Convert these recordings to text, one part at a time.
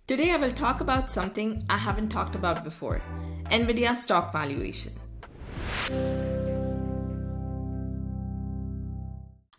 Today I will talk about something I haven't talked about before, NVIDIA stock valuation.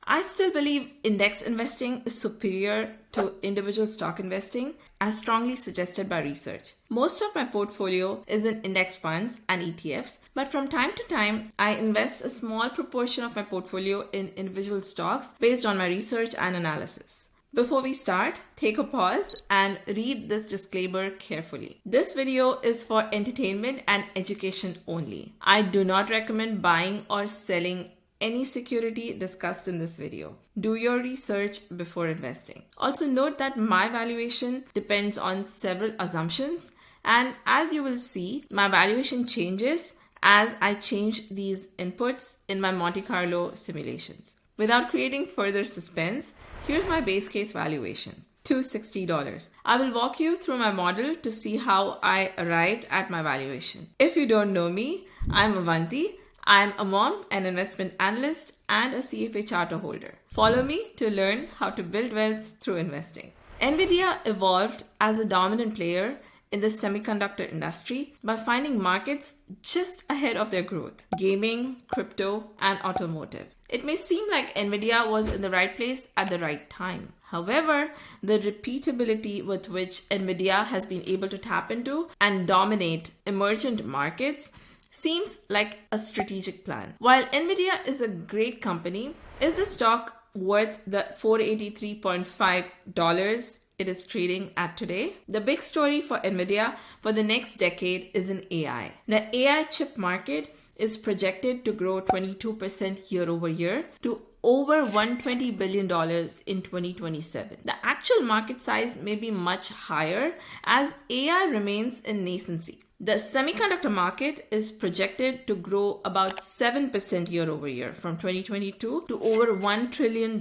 I still believe index investing is superior to individual stock investing, as strongly suggested by research. Most of my portfolio is in index funds and ETFs, but from time to time, I invest a small proportion of my portfolio in individual stocks based on my research and analysis. Before we start, take a pause and read this disclaimer carefully. This video is for entertainment and education only. I do not recommend buying or selling any security discussed in this video. Do your research before investing. Also note that my valuation depends on several assumptions, and as you will see, my valuation changes as I change these inputs in my Monte Carlo simulations. Without creating further suspense, here's my base case valuation, $260. I will walk you through my model to see how I arrived at my valuation. If you don't know me, I'm Avanti. I'm a mom, an investment analyst, and a CFA charter holder. Follow me to learn how to build wealth through investing. NVIDIA evolved as a dominant player in the semiconductor industry by finding markets just ahead of their growth: gaming, crypto, and automotive. It may seem like NVIDIA was in the right place at the right time. However, the repeatability with which NVIDIA has been able to tap into and dominate emergent markets seems like a strategic plan. While NVIDIA is a great company, is the stock worth the $483.5 it is trading at today? The big story for NVIDIA for the next decade is in AI. The AI chip market is projected to grow 22% year over year to over $120 billion in 2027. The actual market size may be much higher as AI remains in nascency. The semiconductor market is projected to grow about 7% year over year from 2022 to over $1 trillion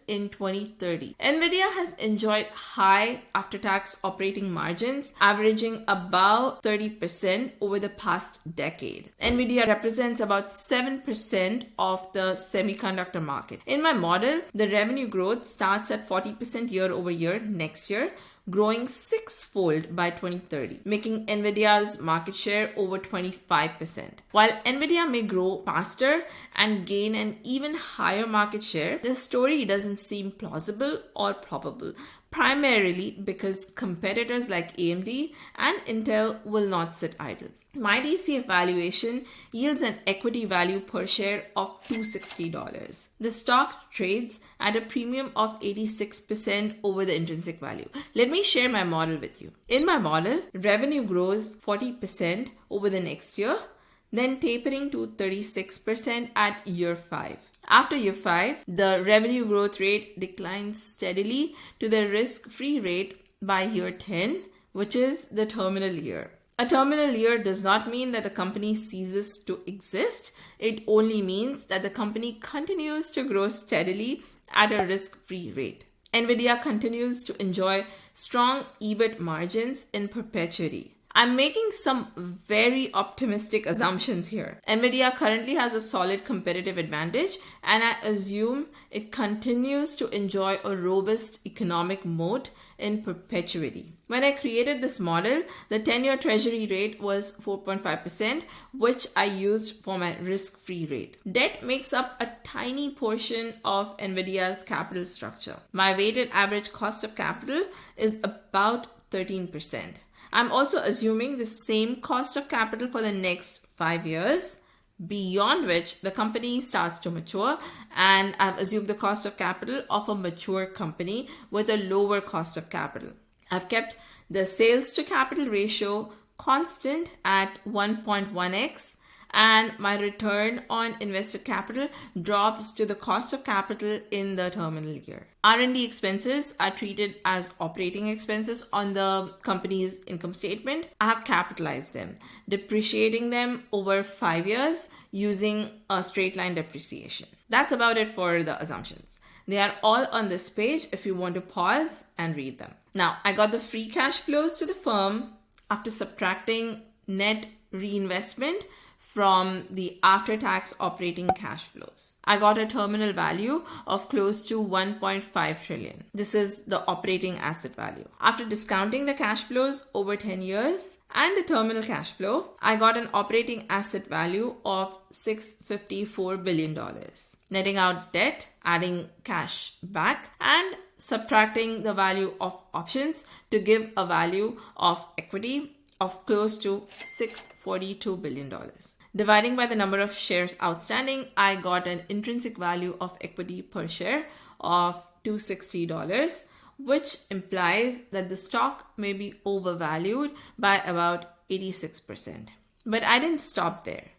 in 2030. NVIDIA has enjoyed high after-tax operating margins, averaging about 30% over the past decade. NVIDIA represents about 7% of the semiconductor market. In my model, the revenue growth starts at 40% year over year next year, growing sixfold by 2030, making NVIDIA's market share over 25%. While NVIDIA may grow faster and gain an even higher market share, the story doesn't seem plausible or probable, primarily because competitors like AMD and Intel will not sit idle. My DCF valuation yields an equity value per share of $260. The stock trades at a premium of 86% over the intrinsic value. Let me share my model with you. In my model, revenue grows 40% over the next year, then tapering to 36% at year 5. After year 5, the revenue growth rate declines steadily to the risk-free rate by year 10, which is the terminal year. A terminal year does not mean that the company ceases to exist. It only means that the company continues to grow steadily at a risk-free rate. NVIDIA continues to enjoy strong EBIT margins in perpetuity. I'm making some very optimistic assumptions here. NVIDIA currently has a solid competitive advantage, and I assume it continues to enjoy a robust economic moat in perpetuity. When I created this model, the 10-year treasury rate was 4.5%, which I used for my risk-free rate. Debt makes up a tiny portion of NVIDIA's capital structure. My weighted average cost of capital is about 13%. I'm also assuming the same cost of capital for the next 5 years, beyond which the company starts to mature, and I've assumed the cost of capital of a mature company with a lower cost of capital. I've kept the sales to capital ratio constant at 1.1x, and my return on invested capital drops to the cost of capital in the terminal year. R&D expenses are treated as operating expenses on the company's income statement. I have capitalized them, depreciating them over 5 years using a straight line depreciation. That's about it for the assumptions. They are all on this page if you want to pause and read them. Now, I got the free cash flows to the firm after subtracting net reinvestment from the after-tax operating cash flows. I got a terminal value of close to 1.5 trillion. This is the operating asset value. After discounting the cash flows over 10 years and the terminal cash flow, I got an operating asset value of $654 billion. Netting out debt, adding cash back, and subtracting the value of options to give a value of equity of close to $642 billion. Dividing by the number of shares outstanding, I got an intrinsic value of equity per share of $260, which implies that the stock may be overvalued by about 86%. But I didn't stop there.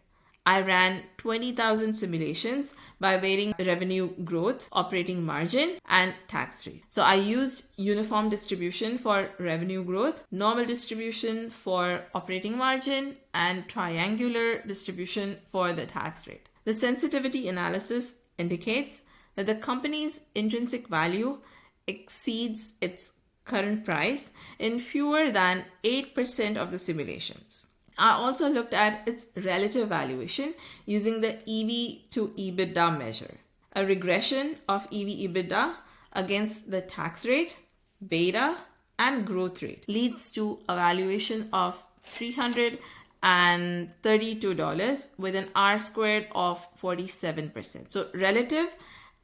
I ran 20,000 simulations by weighting revenue growth, operating margin, and tax rate. So I used uniform distribution for revenue growth, normal distribution for operating margin, and triangular distribution for the tax rate. The sensitivity analysis indicates that the company's intrinsic value exceeds its current price in fewer than 8% of the simulations. I also looked at its relative valuation using the EV to EBITDA measure. A regression of EV/EBITDA against the tax rate, beta, and growth rate leads to a valuation of $332 with an R-squared of 47%. So relative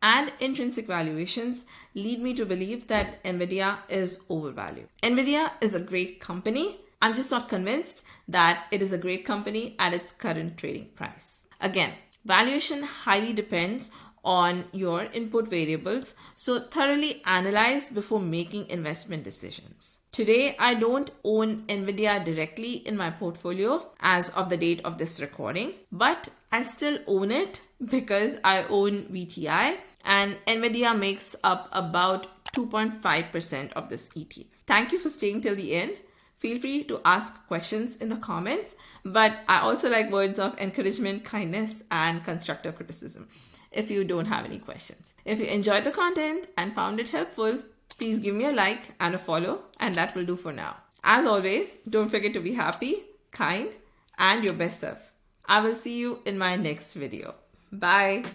and intrinsic valuations lead me to believe that NVIDIA is overvalued. NVIDIA is a great company. I'm just not convinced that it is a great company at its current trading price. Again, valuation highly depends on your input variables, so thoroughly analyze before making investment decisions. Today, I don't own NVIDIA directly in my portfolio as of the date of this recording, but I still own it because I own VTI and NVIDIA makes up about 2.5% of this ETF. Thank you for staying till the end. Feel free to ask questions in the comments, but I also like words of encouragement, kindness, and constructive criticism if you don't have any questions. If you enjoyed the content and found it helpful, please give me a like and a follow, and that will do for now. As always, don't forget to be happy, kind, and your best self. I will see you in my next video. Bye.